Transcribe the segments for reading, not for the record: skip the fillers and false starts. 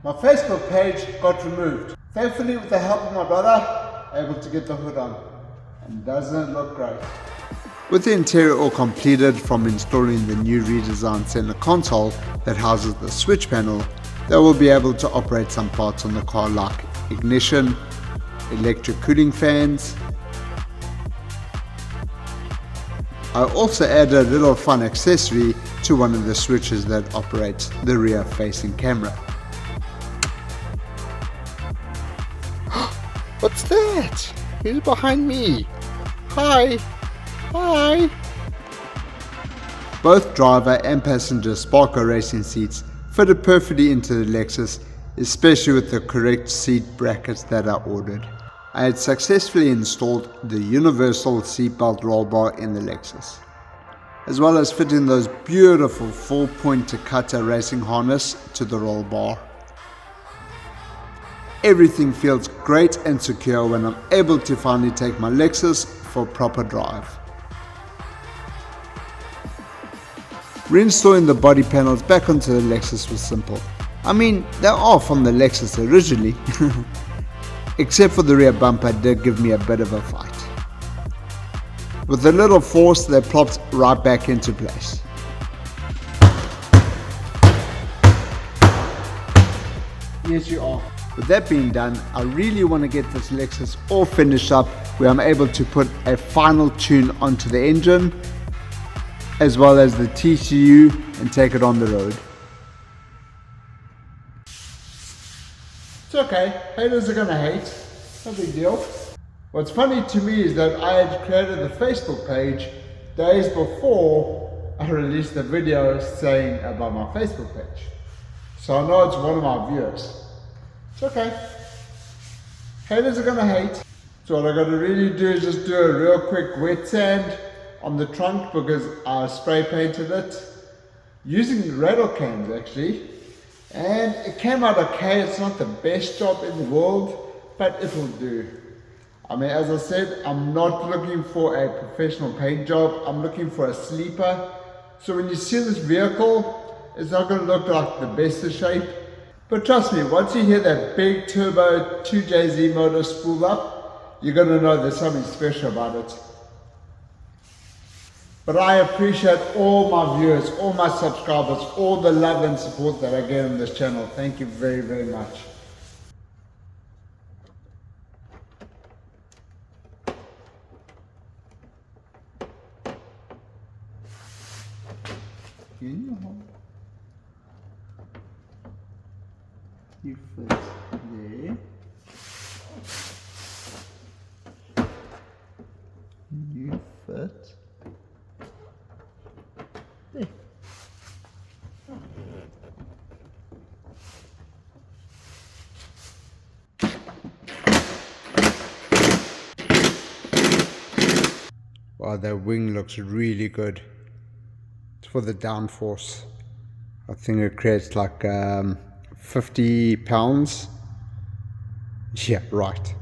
My Facebook page got removed. Thankfully, with the help of my brother, able to get the hood on. And doesn't it look great? With the interior all completed from installing the new redesigned center console that houses the switch panel, they will be able to operate some parts on the car like ignition, electric cooling fans. I also added a little fun accessory to one of the switches that operates the rear facing camera. What's that? Who's behind me? Hi! Hi! Both driver and passenger Sparko racing seats fitted perfectly into the Lexus, especially with the correct seat brackets that I ordered. I had successfully installed the universal seatbelt roll bar in the Lexus, as well as fitting those beautiful 4-point Takata racing harness to the roll bar. Everything feels great and secure when I'm able to finally take my Lexus for a proper drive. Reinstalling the body panels back onto the Lexus was simple. I mean, they are from the Lexus originally, except for the rear bumper did give me a bit of a fight. With a little force, they plopped right back into place. Yes, you are. With that being done, I really want to get this Lexus all finished up where I'm able to put a final tune onto the engine as well as the TCU and take it on the road. It's okay, haters are gonna hate, no big deal. What's funny to me is that I had created the Facebook page days before I released the video saying about my Facebook page. So I know it's one of my viewers. It's okay. Haters are gonna hate. So what I gotta really do is just do a real quick wet sand on the trunk because I spray painted it using rattle cans actually. And it came out okay. It's not the best job in the world, but it will do. I mean, as I said, I'm not looking for a professional paint job. I'm looking for a sleeper. So when you see this vehicle, it's not gonna look like the best of shape. But trust me, once you hear that big turbo 2JZ motor spool up, you're going to know there's something special about it. But I appreciate all my viewers, all my subscribers, all the love and support that I get on this channel. Thank you very, very much. You fit there. You fit there. Wow, that wing looks really good. It's for the downforce. I think it creates like 50 pounds. Yeah, right.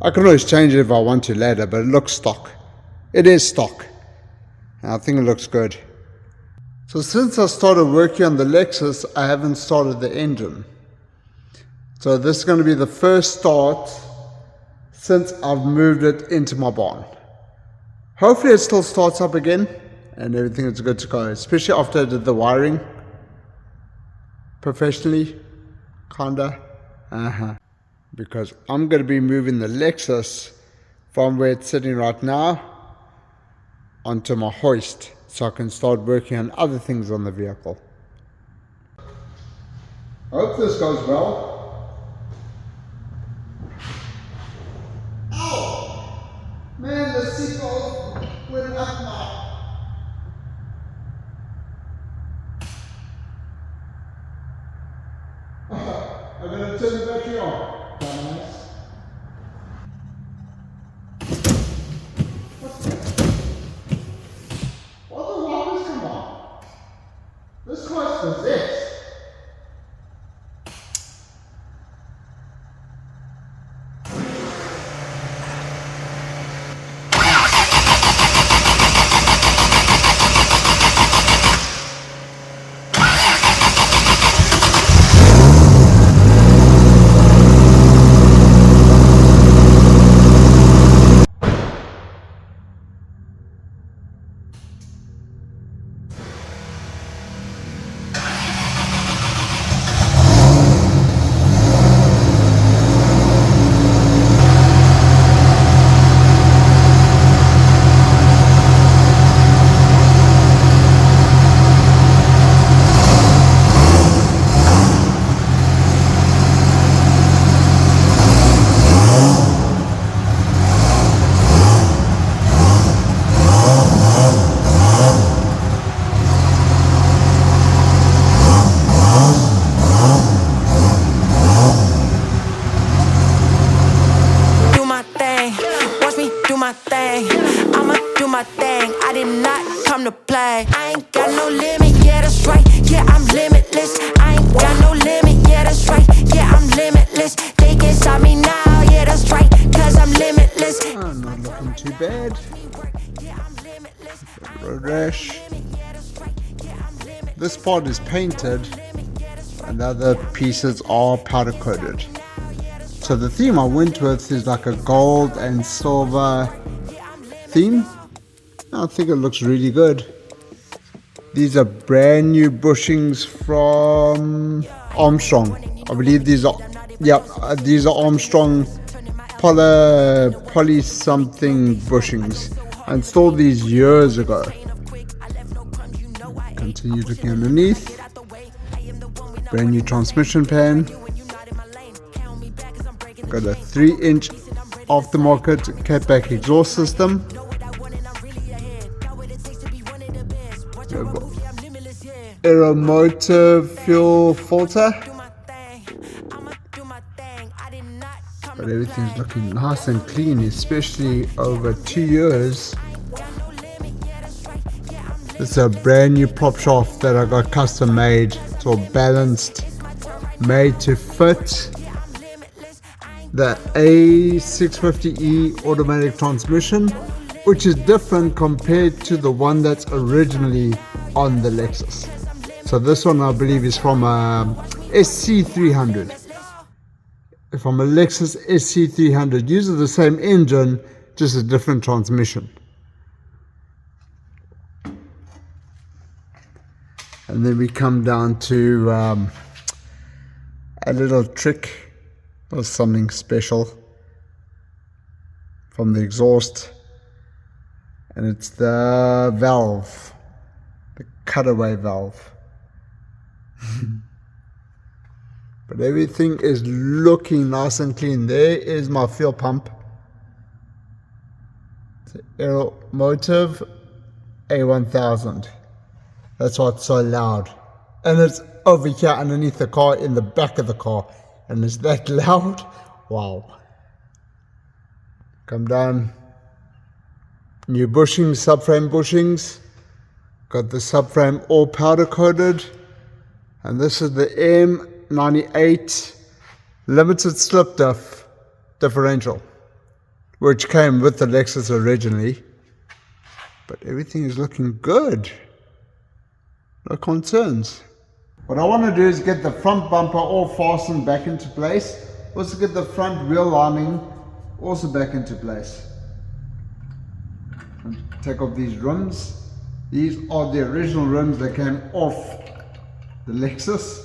I can always change it if I want to later, but it looks stock. It is stock. And I think it looks good. So since I started working on the Lexus, I haven't started the engine. So this is going to be the first start since I've moved it into my barn. Hopefully it still starts up again and everything is good to go, especially after I did the wiring professionally. Kinda. Because I'm going to be moving the Lexus from where it's sitting right now onto my hoist so I can start working on other things on the vehicle. I hope this goes well. Ow! Man, the seatbelt went up my... I'm going to turn the battery on. Nice. What's that? Why the wires come on? This car's possessed. this part is painted and the other pieces are powder coated. So the theme I went with is like a gold and silver theme. I think it looks really good. These are brand new bushings from Armstrong. I believe these are Armstrong poly something bushings. I installed these years ago. Continue looking underneath. Brand new transmission pan. Got a 3-inch aftermarket catback exhaust system. Aeromotive fuel filter. But everything's looking nice and clean, especially over 2 years. This is a brand new prop shaft that I got custom made. It's all balanced, made to fit the A650E automatic transmission, which is different compared to the one that's originally on the Lexus. So this one I believe is from a SC300. From a Lexus SC300, uses the same engine, just a different transmission. And then we come down to a little trick or something special from the exhaust, and it's the valve, the cutaway valve. But everything is looking nice and clean. There is my fuel pump. It's an Aeromotive A1000. That's why it's so loud. And it's over here underneath the car, in the back of the car. And it's that loud. Wow. Come down. New bushings, subframe bushings. Got the subframe all powder coated. And this is the M98 limited slip differential, which came with the Lexus originally. But everything is looking good. No concerns. What I want to do is get the front bumper all fastened back into place. Also get the front wheel lining also back into place. And take off these rims. These are the original rims that came off the Lexus.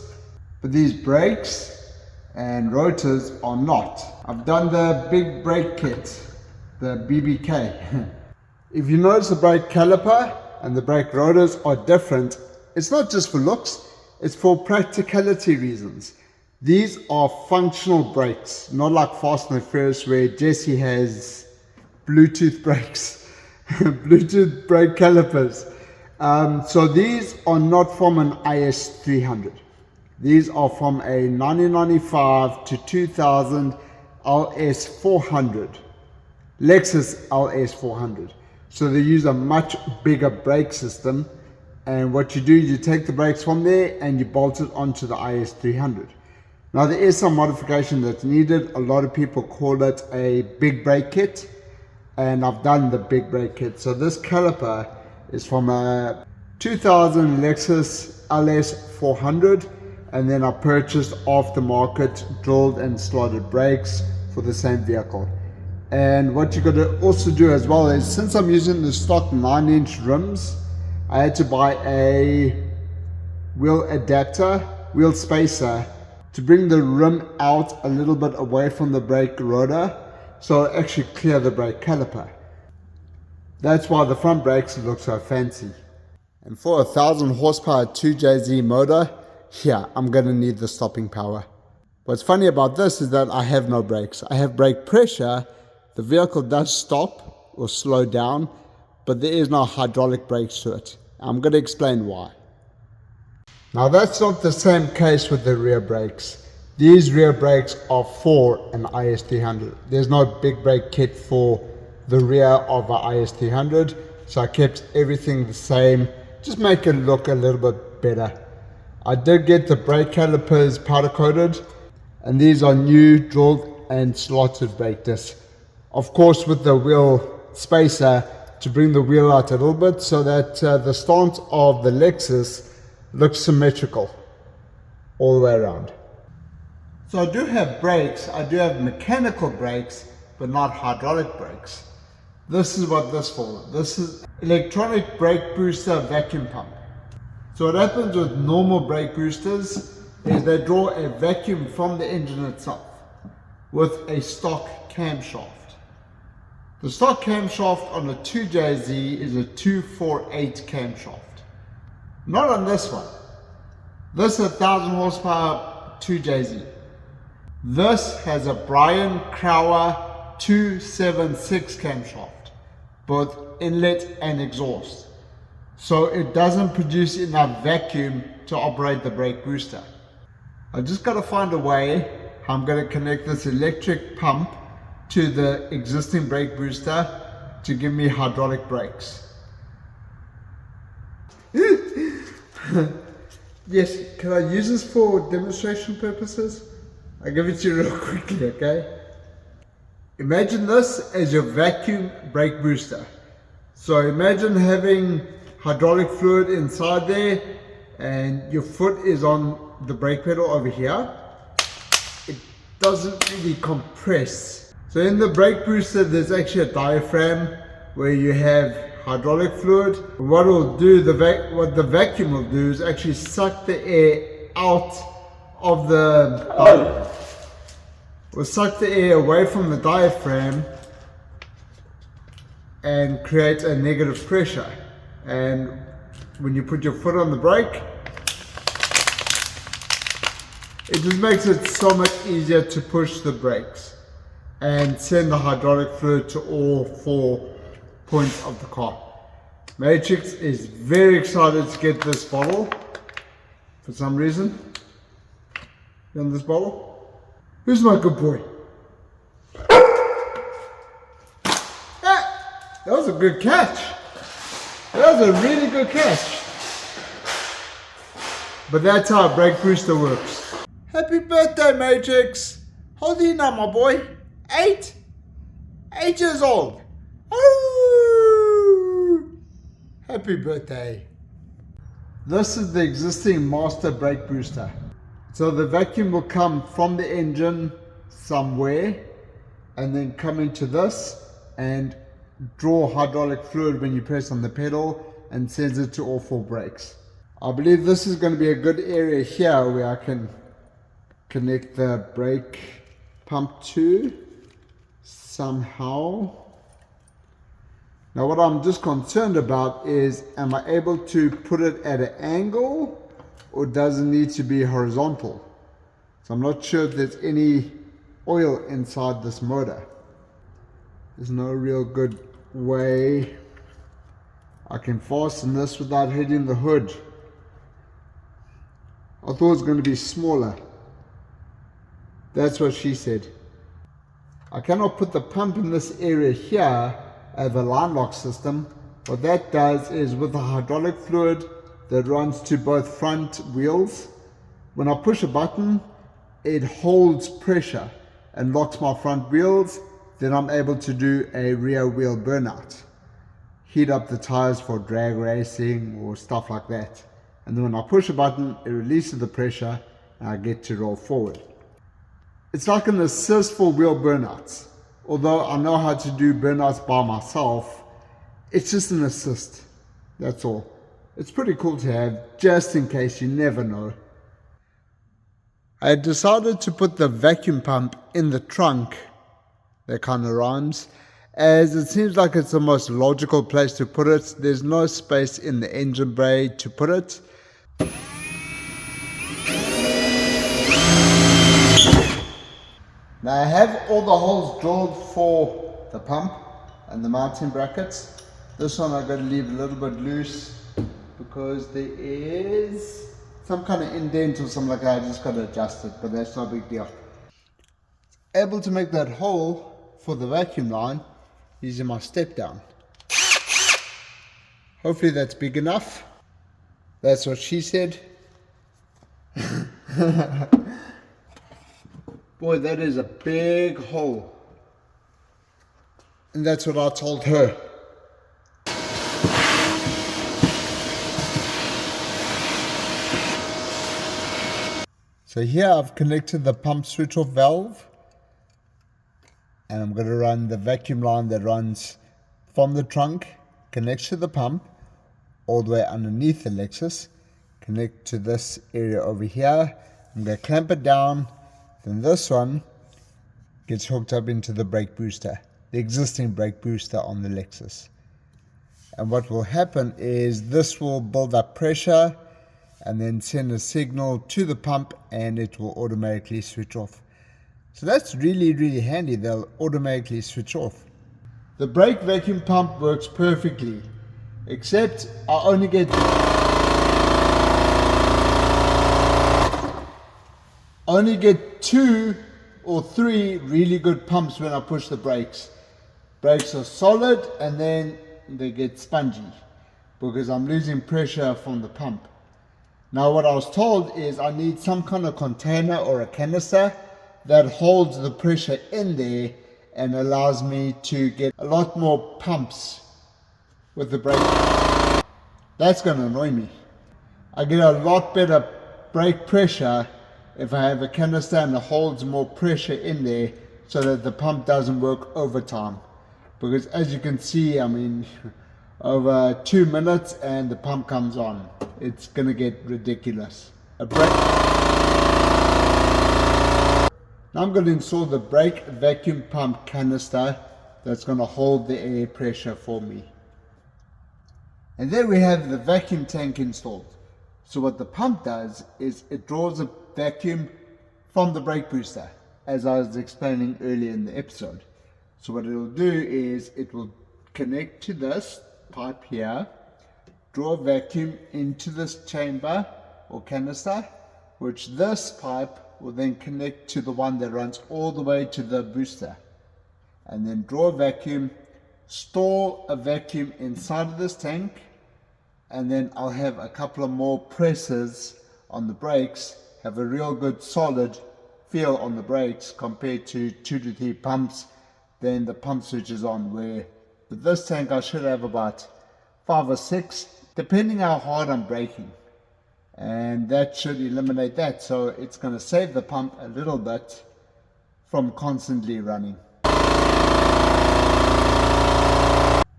But these brakes and rotors are not. I've done the big brake kit, the BBK. If you notice, the brake caliper and the brake rotors are different. It's not just for looks, it's for practicality reasons. These are functional brakes, not like Fast and the Furious where Jesse has Bluetooth brakes, Bluetooth brake calipers. So these are not from an IS300. These are from a 1995 to 2000 LS400, Lexus LS400. So they use a much bigger brake system. And what you do, you take the brakes from there and you bolt it onto the IS300. Now there is some modification that's needed. A lot of people call it a big brake kit, and I've done the big brake kit. So this caliper is from a 2000 Lexus LS400, and then I purchased aftermarket drilled and slotted brakes for the same vehicle. And what you got to also do as well is, since I'm using the stock 9-inch rims, I had to buy a wheel adapter, wheel spacer, to bring the rim out a little bit away from the brake rotor, so it actually clear the brake caliper. That's why the front brakes look so fancy. And for a 1000 horsepower 2JZ motor, yeah, I'm gonna need the stopping power. What's funny about this is that I have no brakes. I have brake pressure. The vehicle does stop or slow down, but there is no hydraulic brakes to it. I'm going to explain why. Now that's not the same case with the rear brakes. These rear brakes are for an IS300. There's no big brake kit for the rear of an IS300, so I kept everything the same, just make it look a little bit better. I did get the brake calipers powder coated, and these are new drilled and slotted brake discs. Of course with the wheel spacer to bring the wheel out a little bit so that the stance of the Lexus looks symmetrical all the way around. So I do have brakes, I do have mechanical brakes, but not hydraulic brakes. This is what this is for. This is electronic brake booster vacuum pump. So what happens with normal brake boosters is they draw a vacuum from the engine itself with a stock camshaft. The stock camshaft on a 2JZ is a 248 camshaft. Not on this one. This is a 1000 horsepower 2JZ. This has a Brian Crower 276 camshaft, both inlet and exhaust. So it doesn't produce enough vacuum to operate the brake booster. I just got to find a way how I'm going to connect this electric pump to the existing brake booster to give me hydraulic brakes. Yes, can I use this for demonstration purposes? I'll give it to you real quickly, okay? Imagine this as your vacuum brake booster. So imagine having hydraulic fluid inside there and your foot is on the brake pedal over here. It doesn't really compress. So in the brake booster there's actually a diaphragm where you have hydraulic fluid. What it'll do, what the vacuum will do is actually suck the air out of the will suck the air away from the diaphragm and create a negative pressure. And when you put your foot on the brake, it just makes it so much easier to push the brakes and send the hydraulic fluid to all 4 points of the car. Matrix is very excited to get this bottle for some reason. You want this bottle? Who's my good boy? That was a good catch. That was a really good catch. But that's how a brake booster works. Happy birthday, Matrix. How old are you now, my boy? 8? 8 years old. Oh! Happy birthday. This is the existing master brake booster. So the vacuum will come from the engine somewhere and then come into this and draw hydraulic fluid when you press on the pedal and sends it to all 4 brakes. I believe this is going to be a good area here where I can connect the brake pump to somehow. Now what I'm just concerned about is, am I able to put it at an angle or does it need to be horizontal? So I'm not sure if there's any oil inside this motor. There's no real good way I can fasten this without hitting the hood. I thought it was going to be smaller. That's what she said. I cannot put the pump in this area here as a line lock system. What that does is, with the hydraulic fluid that runs to both front wheels, when I push a button it holds pressure and locks my front wheels. Then I'm able to do a rear wheel burnout, heat up the tires for drag racing or stuff like that. And then when I push a button it releases the pressure and I get to roll forward. It's like an assist for wheel burnouts. Although I know how to do burnouts by myself, it's just an assist, that's all. It's pretty cool to have, just in case, you never know. I decided to put the vacuum pump in the trunk, that kind of rhymes, as it seems like it's the most logical place to put it. There's no space in the engine bay to put it. Now I have all the holes drilled for the pump and the mounting brackets. This one I'm going to leave a little bit loose because there is some kind of indent or something like that. I just got to adjust it, but that's no big deal. Able to make that hole for the vacuum line using my step down. Hopefully that's big enough. That's what she said. Boy, that is a big hole. And that's what I told her. So here I've connected the pump switch off valve, and I'm going to run the vacuum line that runs from the trunk, connects to the pump, all the way underneath the Lexus, connect to this area over here. I'm going to clamp it down, then this one gets hooked up into the brake booster, the existing brake booster on the Lexus. And what will happen is this will build up pressure and then send a signal to the pump, and it will automatically switch off. So that's really, really handy. They'll automatically switch off. The brake vacuum pump works perfectly, except I only get two or three really good pumps when I push the brakes. Brakes are solid and then they get spongy because I'm losing pressure from the pump. Now what I was told is I need some kind of container or a canister that holds the pressure in there and allows me to get a lot more pumps with the brake. That's going to annoy me. I get a lot better brake pressure if I have a canister and it holds more pressure in there so that the pump doesn't work overtime. Because as you can see, I mean, over 2 minutes and the pump comes on. It's going to get ridiculous. Now I'm going to install the brake vacuum pump canister that's going to hold the air pressure for me. And there we have the vacuum tank installed. So what the pump does is it draws a vacuum from the brake booster, as I was explaining earlier in the episode. So what it will do is it will connect to this pipe here, draw a vacuum into this chamber or canister, which this pipe will then connect to the one that runs all the way to the booster, and then draw a vacuum, store a vacuum inside of this tank, and then I'll have a couple of more presses on the brakes, have a real good solid feel on the brakes compared to 2 to 3 pumps. Then the pump switch is on, where with this tank I should have about 5 or 6 depending how hard I'm braking, and that should eliminate that. So it's going to save the pump a little bit from constantly running.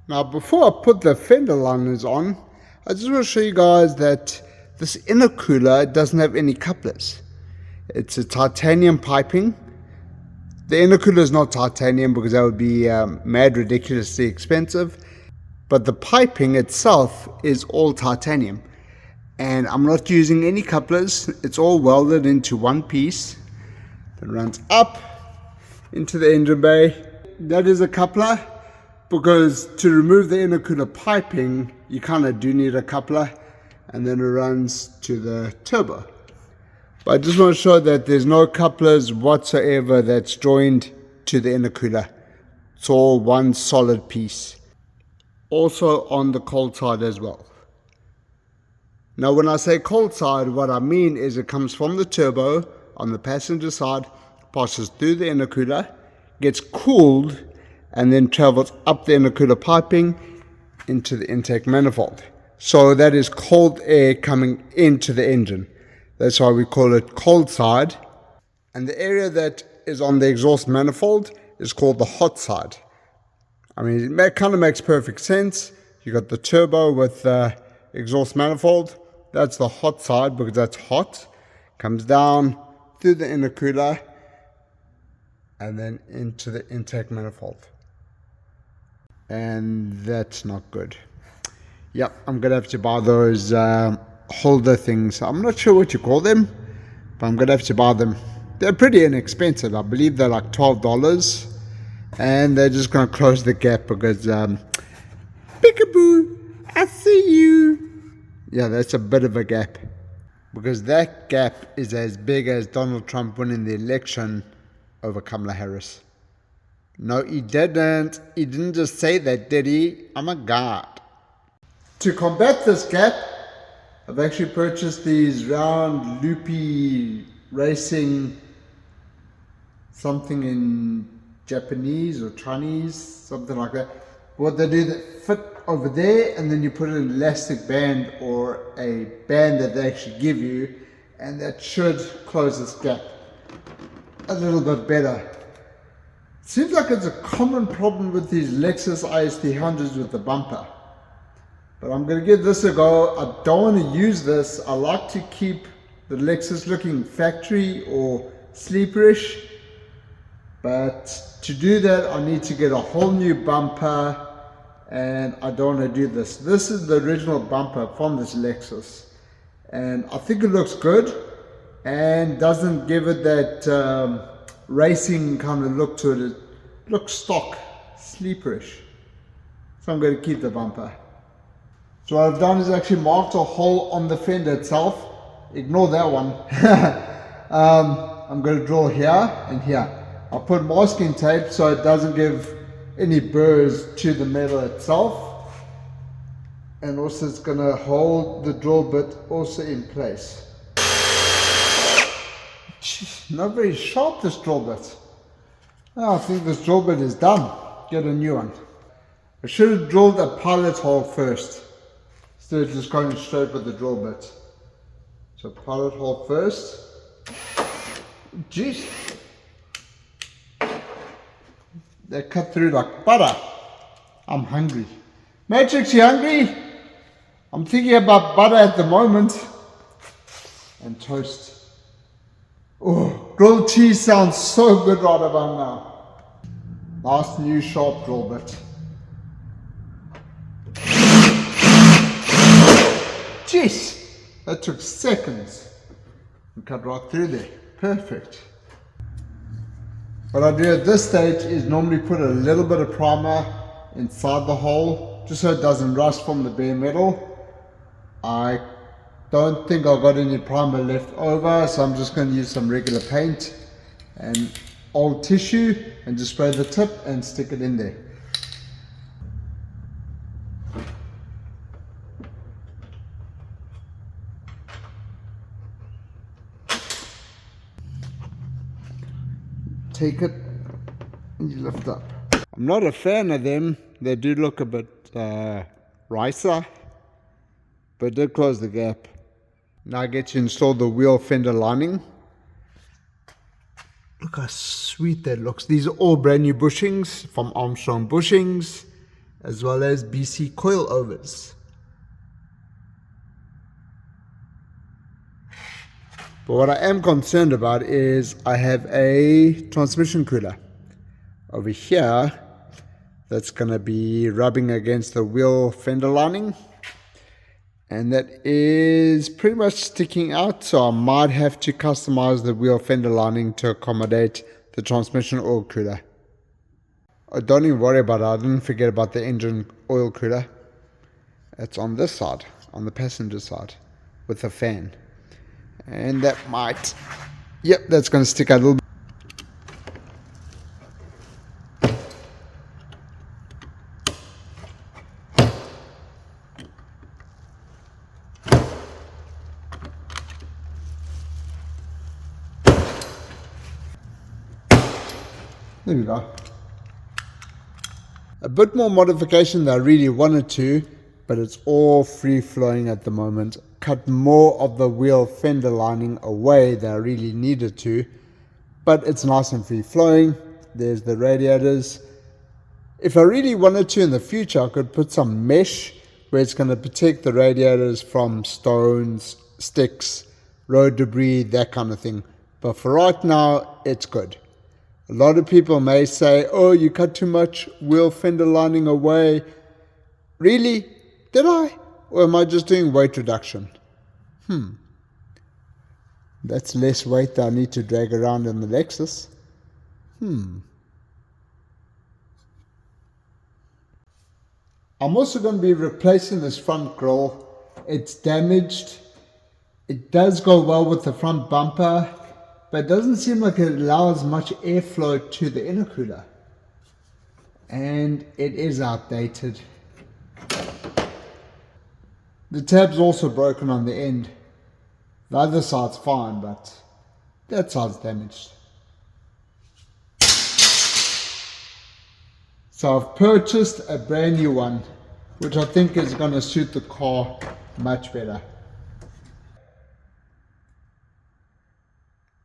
Now before I put the fender liners on, I just want to show you guys that this intercooler doesn't have any couplers. It's a titanium piping. The intercooler is not titanium because that would be mad ridiculously expensive, but the piping itself is all titanium, and I'm not using any couplers. It's all welded into one piece that runs up into the engine bay. That is a coupler, because to remove the intercooler piping you kind of do need a coupler, and then it runs to the turbo. But I just want to show that there's no couplers whatsoever that's joined to the intercooler. It's all one solid piece. Also on the cold side as well. Now when I say cold side, what I mean is it comes from the turbo on the passenger side, passes through the intercooler, gets cooled, and then travels up the intercooler piping into the intake manifold. So that is cold air coming into the engine. That's why we call it cold side. And the area that is on the exhaust manifold is called the hot side. I mean, it kind of makes perfect sense. You got the turbo with the exhaust manifold. That's the hot side because that's hot. Comes down through the intercooler and then into the intake manifold. And that's not good. Yep, I'm going to have to buy those holder things. I'm not sure what you call them, but I'm gonna have to buy them. They're pretty inexpensive. I believe they're like $12, and they're just gonna close the gap because peekaboo, I see you. Yeah, that's a bit of a gap, because that gap is as big as Donald Trump winning the election over Kamala Harris. No, he didn't. He didn't just say that, did he? Oh my God. To combat this gap, I've actually purchased these round, loopy, racing, something in Japanese or Chinese, something like that. What they do, that fit over there, and then you put an elastic band or a band that they actually give you, and that should close this gap a little bit better. Seems like it's a common problem with these Lexus IS300s with the bumper. But I'm going to give this a go. I don't want to use this. I like to keep the Lexus looking factory or sleeperish. But to do that, I need to get a whole new bumper. And I don't want to do this. This is the original bumper from this Lexus. And I think it looks good. And doesn't give it that racing kind of look to it. It looks stock, sleeperish. So I'm going to keep the bumper. So what I've done is actually marked a hole on the fender itself. Ignore that one. I'm going to drill here and here. I'll put masking tape so it doesn't give any burrs to the metal itself. And also it's going to hold the drill bit also in place. Not very sharp, this drill bit. Oh, I think this drill bit is done. Get a new one. I should have drilled a pilot hole first, instead of just going straight with the drill bit. So pilot hole first. Jeez. They cut through like butter. I'm hungry. Matrix, you hungry? I'm thinking about butter at the moment. And toast. Oh, grilled cheese sounds so good right about now. Nice new sharp drill bit. Jeez, that took seconds. And cut right through there. Perfect. What I do at this stage is normally put a little bit of primer inside the hole, just so it doesn't rust from the bare metal. I don't think I've got any primer left over, so I'm just going to use some regular paint and old tissue and just spray the tip and stick it in there. Take it and you lift up. I'm not a fan of them. They do look a bit ricer, but it did close the gap. Now I get to install the wheel fender lining. Look how sweet that looks. These are all brand new bushings from Armstrong Bushings, as well as BC coilovers. But what I am concerned about is I have a transmission cooler over here that's going to be rubbing against the wheel fender lining, and that is pretty much sticking out, so I might have to customize the wheel fender lining to accommodate the transmission oil cooler. Oh, don't even worry about it. I didn't forget about the engine oil cooler. It's on this side, on the passenger side, with a fan. And that might, yep, that's going to stick out a little bit. There we go. A bit more modification than I really wanted to, but it's all free flowing at the moment. Cut more of the wheel fender lining away than I really needed to, but it's nice and free flowing. There's the radiators. If I really wanted to in the future, I could put some mesh where it's going to protect the radiators from stones, sticks, road debris, that kind of thing. But for right now, it's good. A lot of people may say, oh, you cut too much wheel fender lining away. Really? Did I? Or am I just doing weight reduction? That's less weight that I need to drag around in the Lexus. I'm also going to be replacing this front grille. It's damaged. It does go well with the front bumper, but it doesn't seem like it allows much airflow to the intercooler. And it is outdated. The tab's also broken on the end. The other side's fine, but that side's damaged. So I've purchased a brand new one, which I think is going to suit the car much better.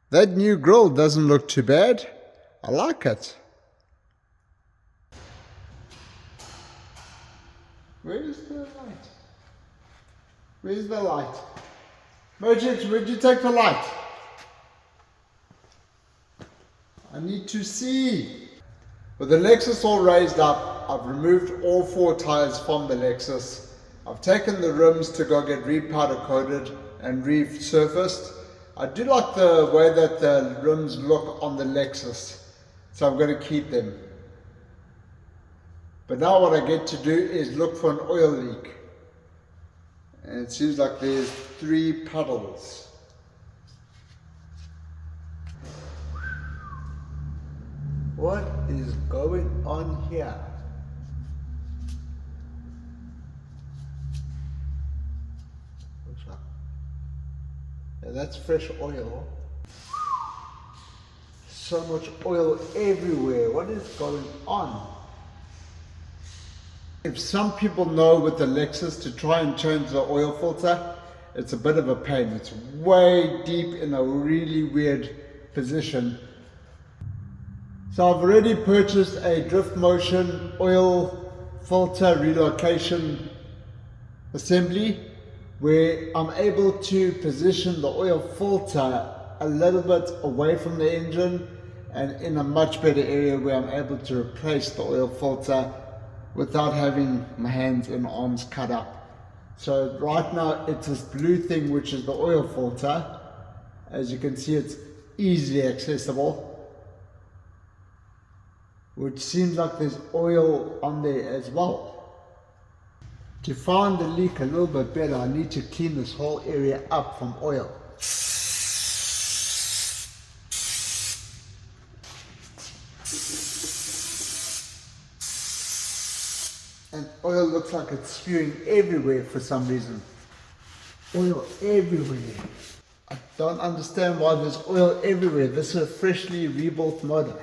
That new grill doesn't look too bad. I like it. Where's the light? Where's the light? Merchant, where'd you take the light? I need to see. With the Lexus all raised up, I've removed all 4 tires from the Lexus. I've taken the rims to go get re-powder coated and resurfaced. I do like the way that the rims look on the Lexus, so I'm going to keep them. But now what I get to do is look for an oil leak. And it seems like there's 3 puddles. What is going on here? Yeah, that's fresh oil. So much oil everywhere. What is going on? If some people know with the Lexus to try and change the oil filter, it's a bit of a pain. It's way deep in a really weird position. So I've already purchased a drift motion oil filter relocation assembly where I'm able to position the oil filter a little bit away from the engine and in a much better area where I'm able to replace the oil filter without having my hands and arms cut up. So right now it's this blue thing which is the oil filter. As you can see, it's easily accessible, which seems like there's oil on there as well. To find the leak a little bit better, I need to clean this whole area up from oil. And oil looks like it's spewing everywhere for some reason. Oil everywhere. I don't understand why there's oil everywhere. This is a freshly rebuilt motor.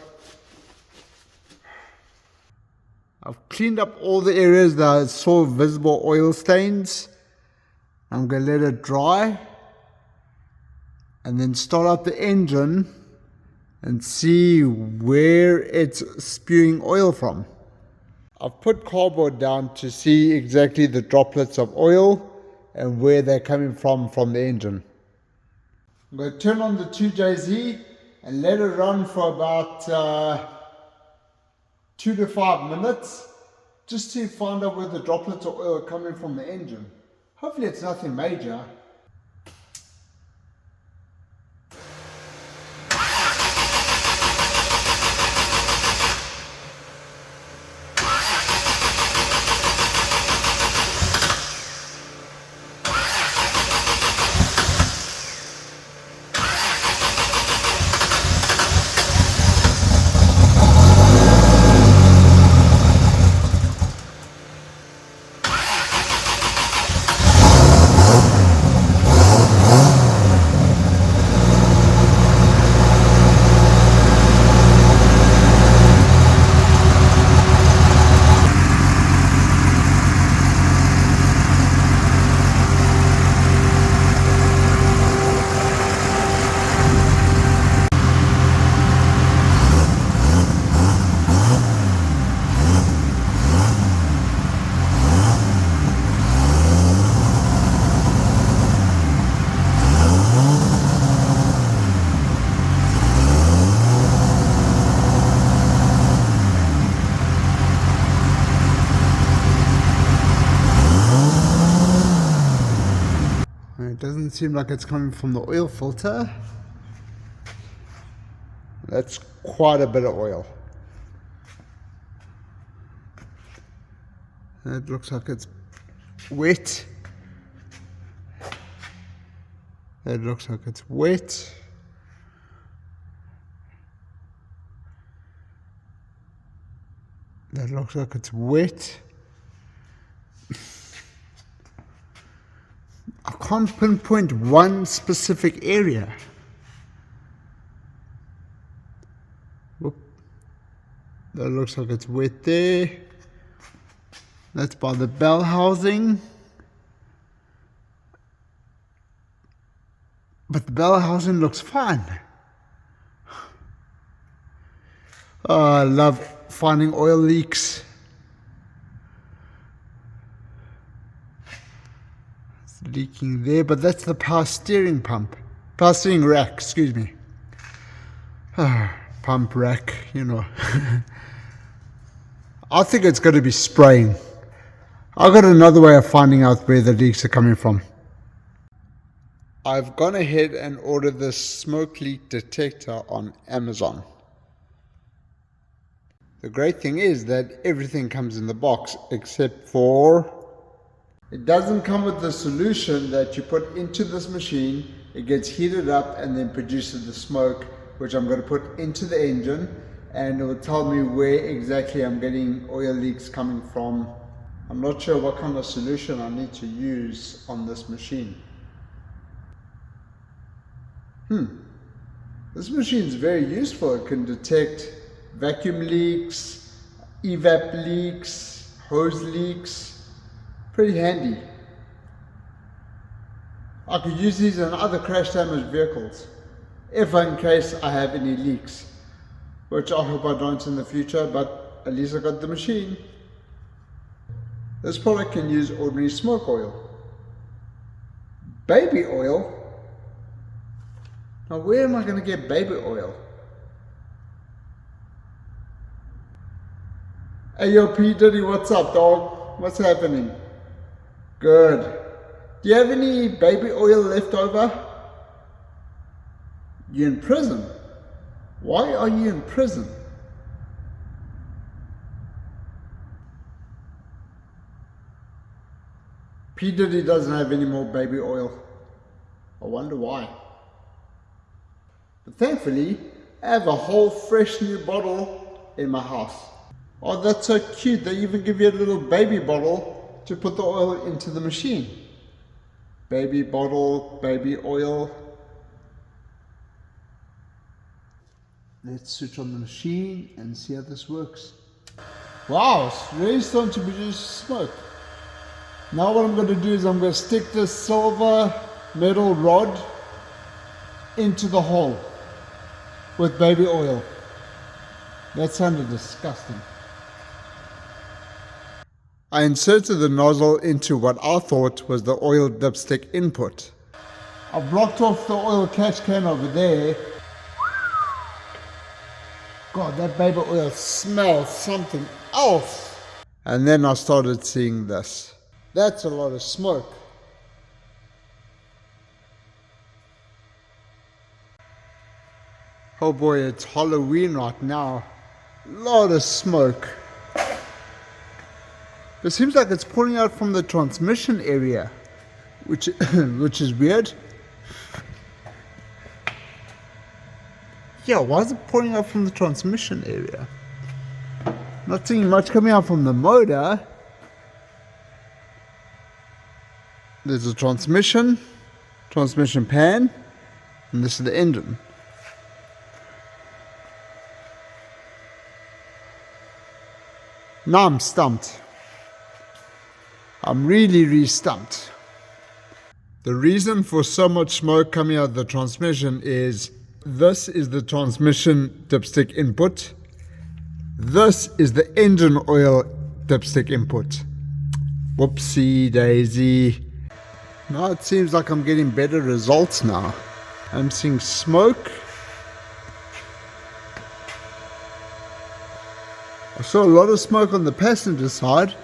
I've cleaned up all the areas that I saw visible oil stains. I'm going to let it dry and then start up the engine and see where it's spewing oil from. I've put cardboard down to see exactly the droplets of oil and where they're coming from the engine. I'm going to turn on the 2JZ and let it run for about 2 to 5 minutes just to find out where the droplets of oil are coming from the engine. Hopefully it's nothing major. It doesn't seem like it's coming from the oil filter. That's quite a bit of oil. It looks like it's wet. It looks like it's wet. That looks like it's wet. I can't pinpoint one specific area. Whoop. That looks like it's wet there. That's by the bell housing. But the bell housing looks fine. Oh, I love finding oil leaks. It's leaking there, but that's the power steering pump. Power steering rack, excuse me. Pump rack, you know. I think it's going to be spraying. I've got another way of finding out where the leaks are coming from. I've gone ahead and ordered this smoke leak detector on Amazon. The great thing is that everything comes in the box except for... It doesn't come with the solution that you put into this machine. It gets heated up and then produces the smoke, which I'm going to put into the engine, and it will tell me where exactly I'm getting oil leaks coming from. I'm not sure what kind of solution I need to use on this machine. This machine is very useful. It can detect vacuum leaks, evap leaks, hose leaks. Pretty handy. I could use these on other crash damaged vehicles, if in case I have any leaks, which I hope I don't in the future, but at least I got the machine. This product can use ordinary smoke oil. Baby oil? Now where am I going to get baby oil? Hey yo P Diddy, what's up dog? What's happening? Good. Do you have any baby oil left over? You're in prison. Why are you in prison? P Diddy doesn't have any more baby oil. I wonder why. But thankfully, I have a whole fresh new bottle in my house. Oh, that's so cute. They even give you a little baby bottle to put the oil into the machine. Baby bottle, baby oil. Let's switch on the machine and see how this works. Wow, it's really starting to produce smoke. Now what I'm going to do is I'm going to stick this silver metal rod into the hole with baby oil. That sounded disgusting. I inserted the nozzle into what I thought was the oil dipstick input. I've blocked off the oil catch can over there. God, that baby oil smells something else. And then I started seeing this. That's a lot of smoke. Oh boy, it's Halloween right now. Lot of smoke. It seems like it's pouring out from the transmission area, which is weird. Yeah, why is it pouring out from the transmission area? Not seeing much coming out from the motor. There's a transmission pan, and this is the engine. Now I'm stumped. I'm really stumped. The reason for so much smoke coming out of the transmission is this is the transmission dipstick input. This is the engine oil dipstick input. Whoopsie daisy. Now it seems like I'm getting better results now. I'm seeing smoke. I saw a lot of smoke on the passenger side.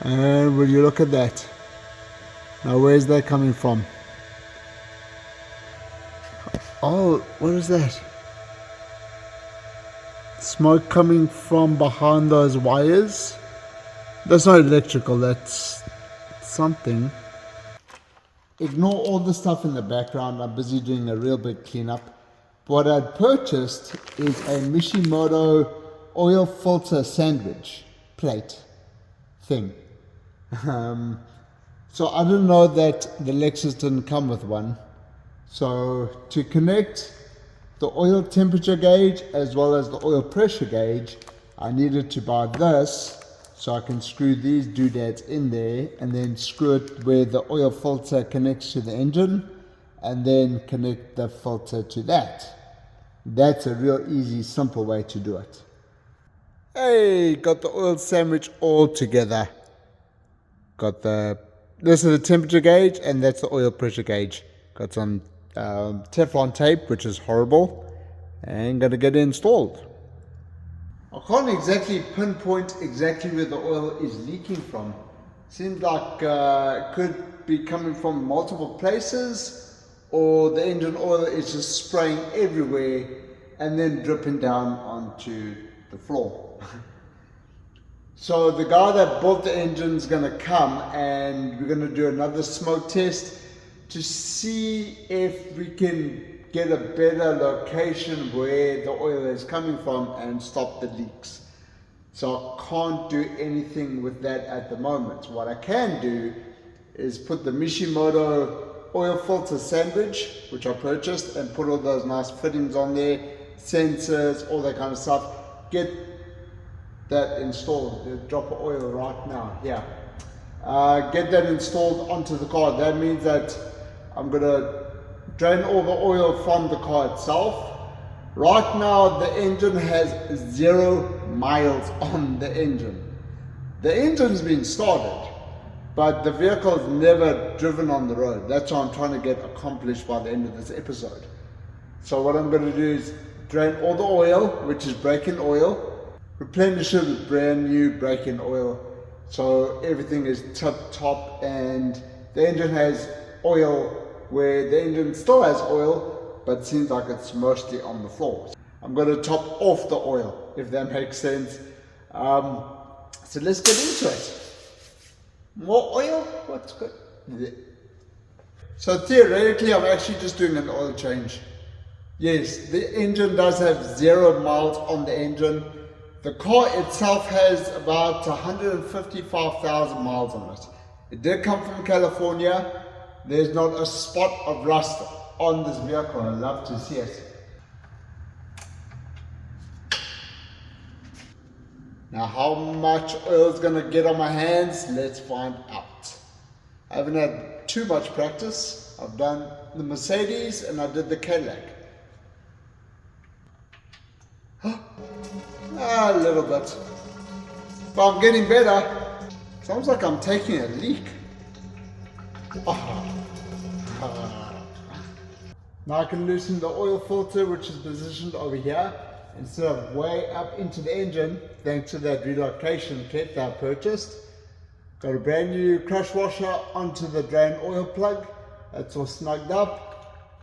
And will you look at that? Now where's that coming from? Oh, what is that? Smoke coming from behind those wires? That's not electrical, that's something. Ignore all the stuff in the background, I'm busy doing a real big cleanup. What I'd purchased is a Mishimoto oil filter sandwich plate thing. So I didn't know that the Lexus didn't come with one. So to connect the oil temperature gauge as well as the oil pressure gauge, I needed to buy this so I can screw these doodads in there and then screw it where the oil filter connects to the engine and then connect the filter to that. That's a real easy, simple way to do it. Hey, got the oil sandwich all together. Got this is the temperature gauge, and that's the oil pressure gauge. Got some Teflon tape, which is horrible, and gonna get it installed. I can't exactly pinpoint exactly where the oil is leaking from. Seems like it could be coming from multiple places, or the engine oil is just spraying everywhere and then dripping down onto the floor. So the guy that bought the engine is going to come, and we're going to do another smoke test to see if we can get a better location where the oil is coming from and stop the leaks. So I can't do anything with that at the moment. What I can do is put the Mishimoto oil filter sandwich, which I purchased, and put all those nice fittings on there, sensors, all that kind of stuff. Get that installed. The drop of oil right now. Yeah. Get that installed onto the car. That means that I'm gonna drain all the oil from the car itself. Right now the engine has 0 miles on the engine. The engine's been started, but the vehicle is never driven on the road. That's what I'm trying to get accomplished by the end of this episode. So what I'm going to do is drain all the oil, which is brake-in oil, replenish it with brand new brake-in oil, so everything is tip top, and the engine has oil where the engine still has oil, but seems like it's mostly on the floor. I'm going to top off the oil, if that makes sense. So let's get into it. More oil? What's good? Yeah. So theoretically, I'm actually just doing an oil change. Yes, the engine does have 0 miles on the engine. The car itself has about 155,000 miles on it. It did come from California. There's not a spot of rust on this vehicle. I'd love to see it. Now, how much oil is going to get on my hands? Let's find out. I haven't had too much practice. I've done the Mercedes and I did the Cadillac. A little bit. But I'm getting better. Sounds like I'm taking a leak. Now I can loosen the oil filter, which is positioned over here, instead of way up into the engine, thanks to that relocation kit that I purchased. Got a brand new crush washer onto the drain oil plug. That's all snugged up.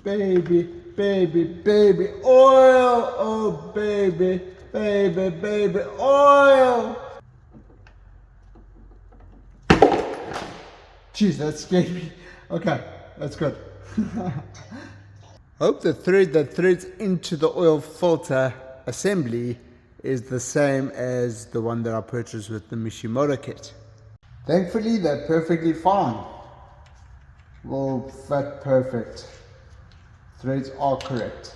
Baby, baby, baby oil. Oh baby, baby, baby oil. Jeez, that scared me. Okay, that's good. Hope the thread that threads into the oil filter assembly is the same as the one that I purchased with the Mishimoto kit. Thankfully, they're perfectly fine. Will fit perfect. Threads are correct.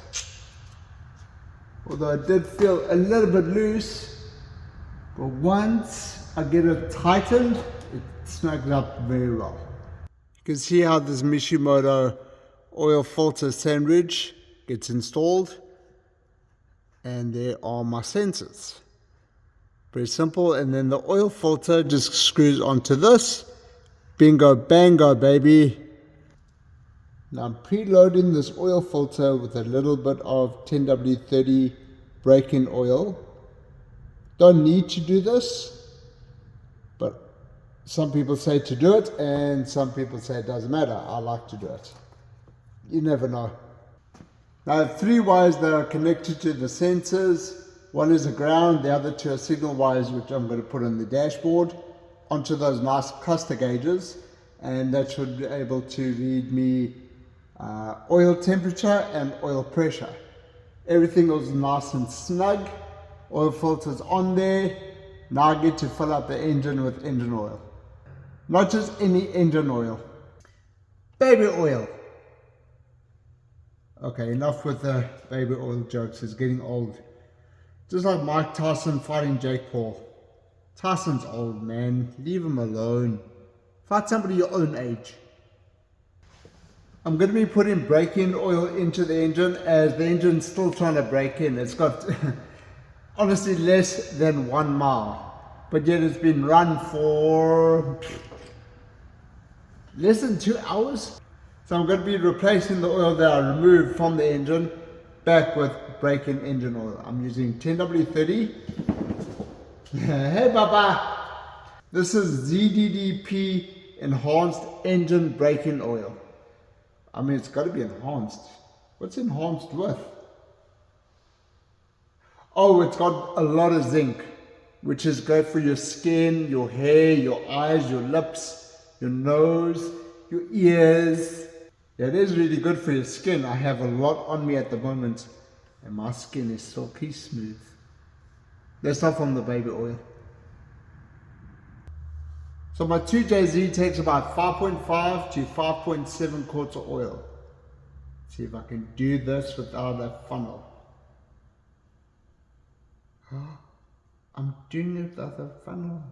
Although it did feel a little bit loose, but once I get it tightened, it snugged up very well. You can see how this Mishimoto oil filter sandwich gets installed, and there are my sensors. Very simple. And then the oil filter just screws onto this. Bingo bango, baby. Now I'm preloading this oil filter with a little bit of 10W30 break-in oil. Don't need to do this, but some people say to do it and some people say it doesn't matter. I like to do it. You never know. Now I have 3 wires that are connected to the sensors. One is a ground, the other 2 are signal wires, which I'm going to put on the dashboard onto those nice cluster gauges, and that should be able to read me oil temperature and oil pressure. Everything was nice and snug. Oil filters on there. Now I get to fill up the engine with engine oil. Not just any engine oil. Baby oil. Okay, enough with the baby oil jokes. It's getting old. Just like Mike Tyson fighting Jake Paul. Tyson's old, man. Leave him alone. Fight somebody your own age. I'm going to be putting break-in oil into the engine as the engine's still trying to break in. It's got honestly less than 1 mile, but yet it's been run for less than 2 hours. So I'm going to be replacing the oil that I removed from the engine back with break-in engine oil. I'm using 10W30. Hey Baba! This is ZDDP enhanced engine break-in oil. I mean, it's got to be enhanced. What's enhanced with? Oh, it's got a lot of zinc, which is great for your skin, your hair, your eyes, your lips, your nose, your ears. Yeah, it is really good for your skin. I have a lot on me at the moment, and my skin is silky smooth. That's not from the baby oil. So my 2JZ takes about 5.5 to 5.7 quarts of oil. Let's see if I can do this without a funnel. I'm doing it without a funnel.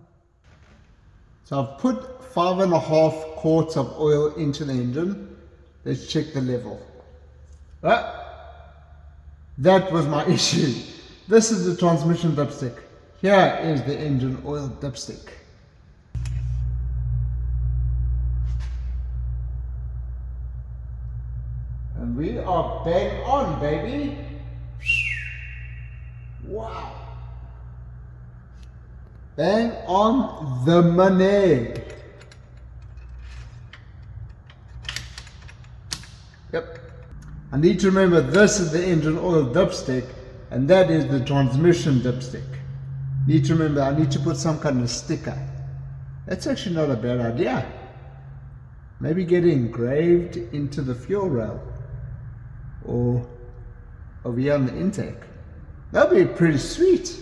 So I've put 5.5 quarts of oil into the engine. Let's check the level. That was my issue. This is the transmission dipstick. Here is the engine oil dipstick. And we are bang on, baby. Wow. Bang on the money. Yep. I need to remember this is the engine oil dipstick and that is the transmission dipstick. Need to remember I need to put some kind of sticker. That's actually not a bad idea. Maybe get it engraved into the fuel rail or over here on the intake. That'd be pretty sweet.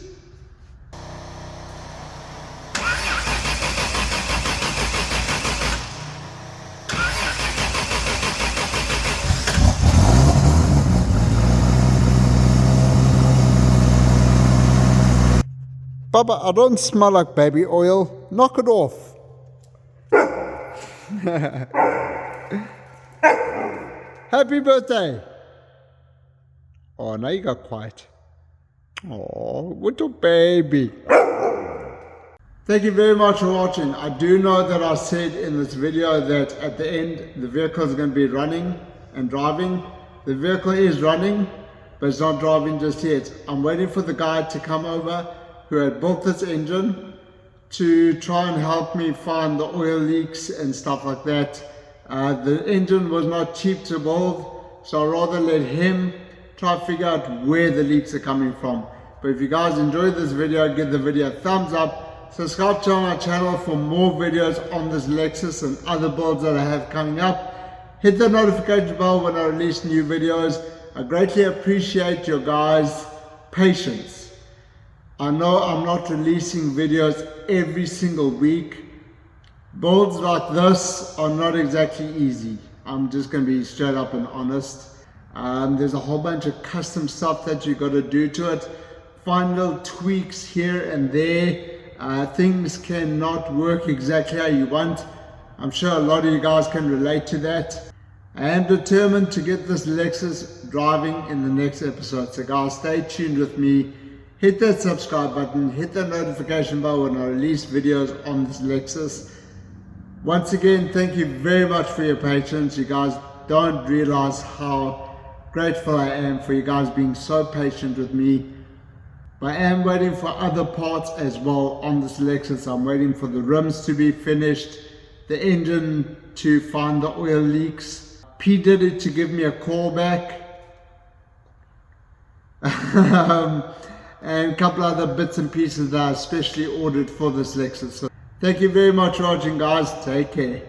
Baba, I don't smell like baby oil. Knock it off. Happy birthday. Oh, now you got quiet. Oh, little baby. Thank you very much for watching. I do know that I said in this video that at the end the vehicle is going to be running and driving. The vehicle is running, but it's not driving just yet. I'm waiting for the guy to come over who had built this engine to try and help me find the oil leaks and stuff like that. The engine was not cheap to build, so I'd rather let him try to figure out where the leaks are coming from. But if you guys enjoyed this video, give the video a thumbs up, subscribe to my channel for more videos on this Lexus and other builds that I have coming up. Hit the notification bell when I release new videos. I greatly appreciate your guys' patience. I know I'm not releasing videos every single week. Builds like this are not exactly easy. I'm just going to be straight up and honest. There's a whole bunch of custom stuff that you got to do to it. Find little tweaks here and there. Things cannot work exactly how you want. I'm sure a lot of you guys can relate to that. I am determined to get this Lexus driving in the next episode. So guys, stay tuned with me. Hit that subscribe button, hit that notification bell when I release videos on this Lexus. Once again, thank you very much for your patience. You guys don't realize how grateful I am for you guys being so patient with me. But I am waiting for other parts as well on this Lexus. I'm waiting for the rims to be finished, the engine to find the oil leaks. P did it to give me a call back. And a couple other bits and pieces that I especially ordered for this Lexus. So thank you very much for watching, guys. Take care.